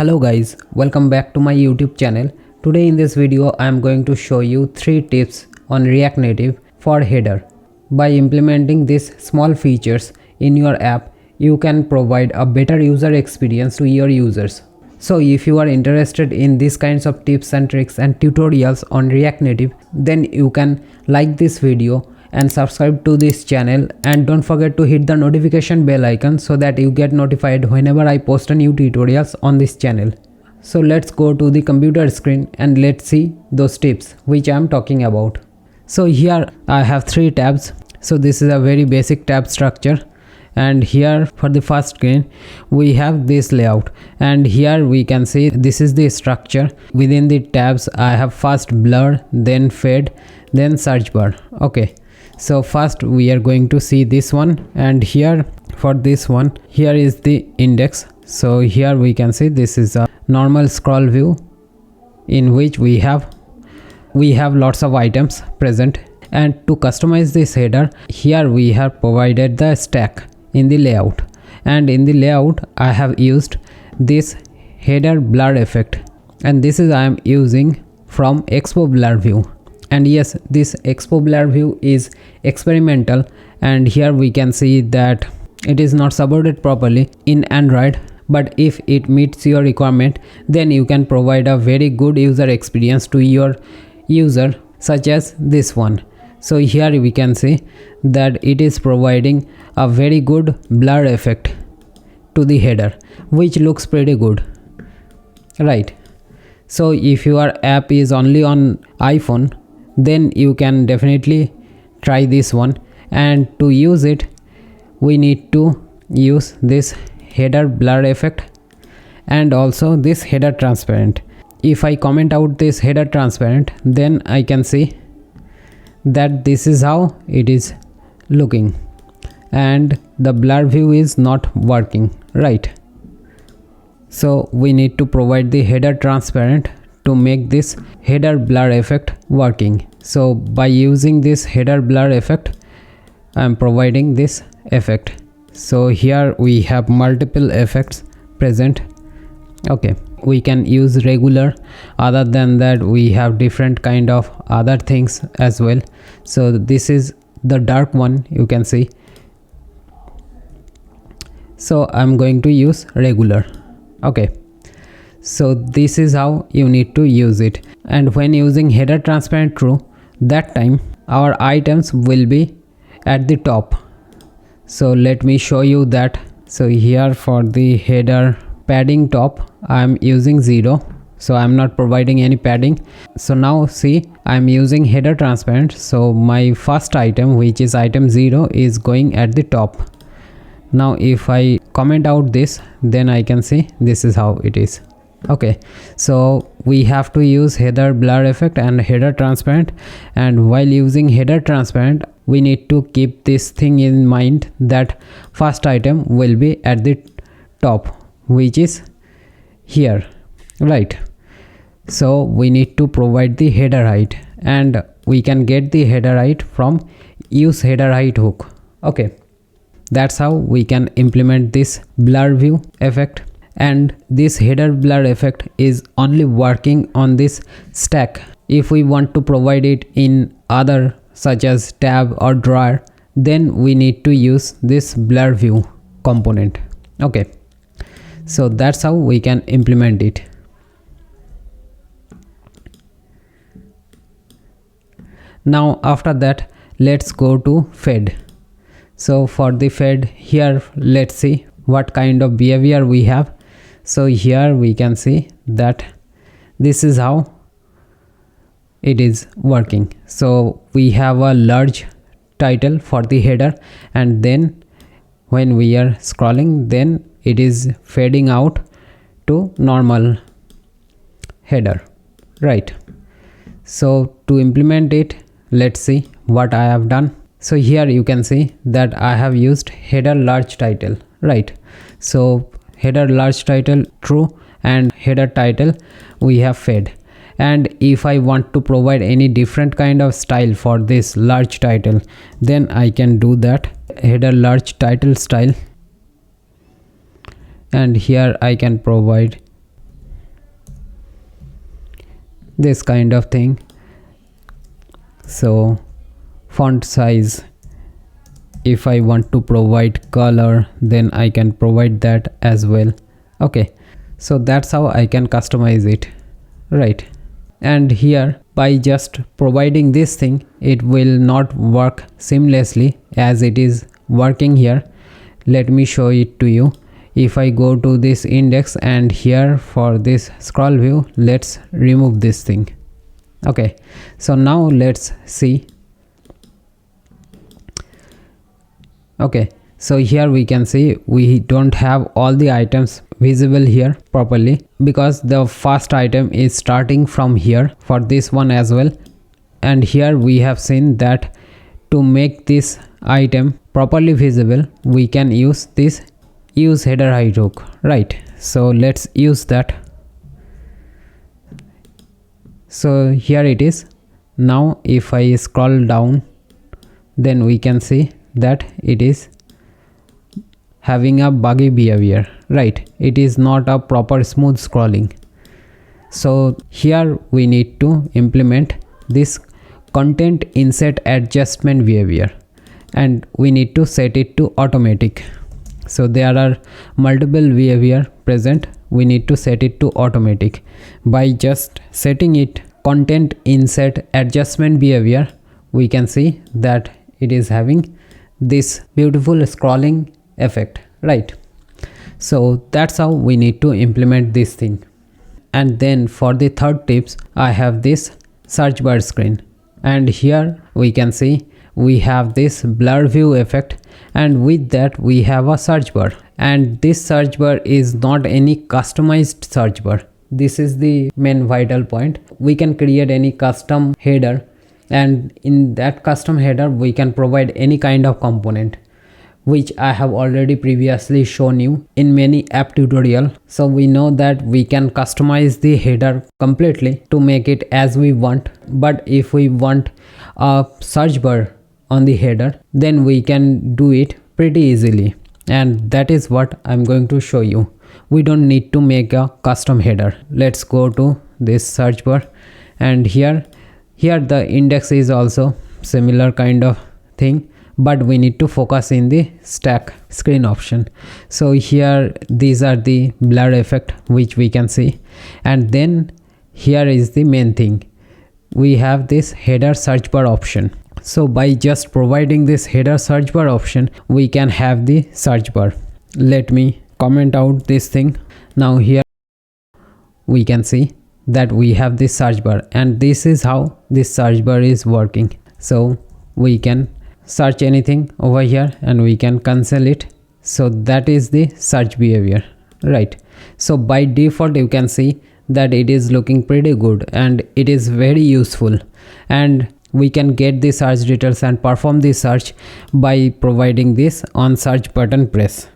Hello guys, welcome back to my YouTube channel. Today in this video I am going to show you 3 tips on React Native for header. By implementing these small features in your app, you can provide a better user experience to your users. So if you are interested in these kinds of tips and tricks and tutorials on React Native, then you can like this video and subscribe to this channel, and don't forget to hit the notification bell icon so that you get notified whenever I post a new tutorials on this channel. So let's go to the computer screen and let's see those tips which I am talking about. So here I have 3 tabs. So this is a very basic tab structure, and here for the first screen we have this layout, and here we can see this is the structure. Within the tabs I have first blur, then fade, then search bar. Okay, so first we are going to see this one, and here for this one, here is the index. So here we can see this is a normal scroll view in which we have lots of items present. And to customize this header, here we have provided the stack in the layout, and in the layout I have used this header blur effect, and this is I am using from expo blur view. And yes, this expo blur view is experimental, and here we can see that it is not supported properly in Android, but if it meets your requirement, then you can provide a very good user experience to your user, such as this one. So here we can see that it is providing a very good blur effect to the header, which looks pretty good, right? So if your app is only on iPhone, then you can definitely try this one, and to use it we need to use this header blur effect and also this header transparent. If I comment out this header transparent, then I can see that this is how it is looking, and the blur view is not working, right? So we need to provide the header transparent to make this header blur effect working. So by using this header blur effect, I am providing this effect. So here we have multiple effects present. Okay, we can use regular. Other than that, we have different kind of other things as well. So this is the dark one, you can see. So I'm going to use regular. Okay, so this is how you need to use it. And when using header transparent true, that time our items will be at the top. So let me show you that. So here for the header padding top, I am using 0, so I am not providing any padding. So now see, I am using header transparent, so my first item, which is item 0, is going at the top. Now if I comment out this, then I can see this is how it is. Okay, so we have to use header blur effect and header transparent, and while using header transparent we need to keep this thing in mind that first item will be at the top, which is here, right? So we need to provide the header height, and we can get the header height from use header height hook. Okay, that's how we can implement this blur view effect. And this header blur effect is only working on this stack. If we want to provide it in other such as tab or drawer, then we need to use this blur view component. Okay, so that's how we can implement it. Now after that, let's go to fade. So for the fade, here let's see what kind of behavior we have. So here we can see that this is how it is working. So we have a large title for the header, and then when we are scrolling, then it is fading out to normal header, right? So to implement it, let's see what I have done. So here you can see that I have used header large title, right? So header large title true, and header title we have fade. And if I want to provide any different kind of style for this large title, then I can do that, header large title style, and here I can provide this kind of thing. So font size, if I want to provide color, then I can provide that as well. Okay, so that's how I can customize it, right? And here, by just providing this thing, it will not work seamlessly as it is working here. Let me show it to you. If I go to this index and here for this scroll view, let's remove this thing. Okay, so now let's see. Okay, so here we can see we don't have all the items visible here properly, because the first item is starting from here for this one as well. And here we have seen that to make this item properly visible, we can use this use header height hook, right? So let's use that. So here it is. Now if I scroll down, then we can see that it is having a buggy behavior, right? It is not a proper smooth scrolling. So here we need to implement this content inset adjustment behavior, and we need to set it to automatic. So there are multiple behavior present, we need to set it to automatic. By just setting it content inset adjustment behavior, we can see that it is having this beautiful scrolling effect, right? So that's how we need to implement this thing. And then for the third tips, I have this search bar screen, and here we can see we have this blur view effect, and with that we have a search bar. And this search bar is not any customized search bar. This is the main vital point. We can create any custom header, and in that custom header we can provide any kind of component, which I have already previously shown you in many app tutorial. So we know that we can customize the header completely to make it as we want. But if we want a search bar on the header, then we can do it pretty easily, and that is what I'm going to show you. We don't need to make a custom header. Let's go to this search bar, and here the index is also similar kind of thing, but we need to focus in the stack screen option. So here these are the blur effect which we can see, and then here is the main thing. We have this header search bar option. So by just providing this header search bar option, we can have the search bar. Let me comment out this thing. Now here we can see that we have this search bar, and this is how this search bar is working. So we can search anything over here and we can cancel it. So that is the search behavior, right? So by default you can see that it is looking pretty good and it is very useful, and we can get the search details and perform the search by providing this on search button press.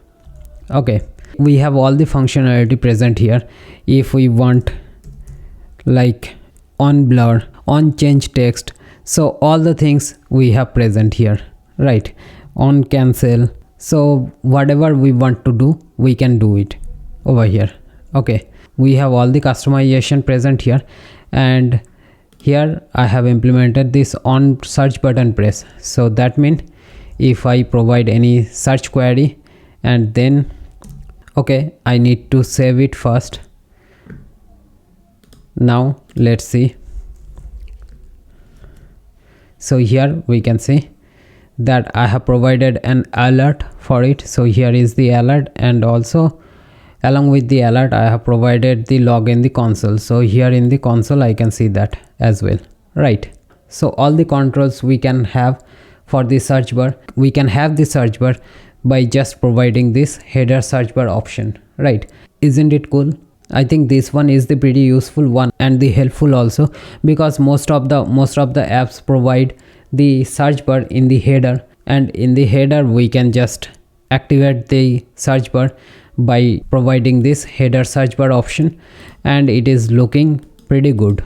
Okay, we have all the functionality present here. If we want like on blur, on change text, so all the things we have present here, right? On cancel, so whatever we want to do, we can do it over here. Okay, we have all the customization present here, and here I have implemented this on search button press. So that means if I provide any search query, and then okay, I need to save it first. Now let's see. So here we can see that I have provided an alert for it. So here is the alert, and also along with the alert I have provided the log in the console. So here in the console I can see that as well, right? So all the controls we can have for the search bar. We can have the search bar by just providing this header search bar option, right? Isn't it cool? I think this one is the pretty useful one and the helpful also, because most of the apps provide the search bar in the header, and in the header we can just activate the search bar by providing this header search bar option, and it is looking pretty good,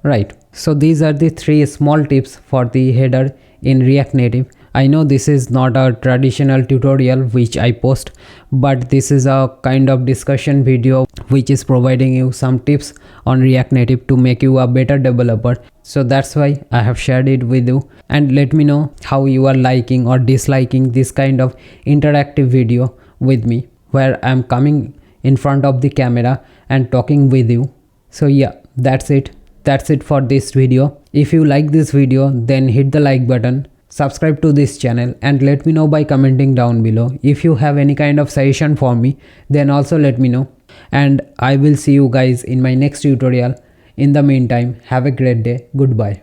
right? So these are the 3 small tips for the header in React Native. I know this is not a traditional tutorial which I post, but this is a kind of discussion video which is providing you some tips on React Native to make you a better developer. So that's why I have shared it with you, and let me know how you are liking or disliking this kind of interactive video with me, where I'm coming in front of the camera and talking with you. So yeah, that's it for this video. If you like this video, then hit the like button, subscribe to this channel, and let me know by commenting down below. If you have any kind of suggestion for me, then also let me know, and I will see you guys in my next tutorial. In the meantime, have a great day. Goodbye.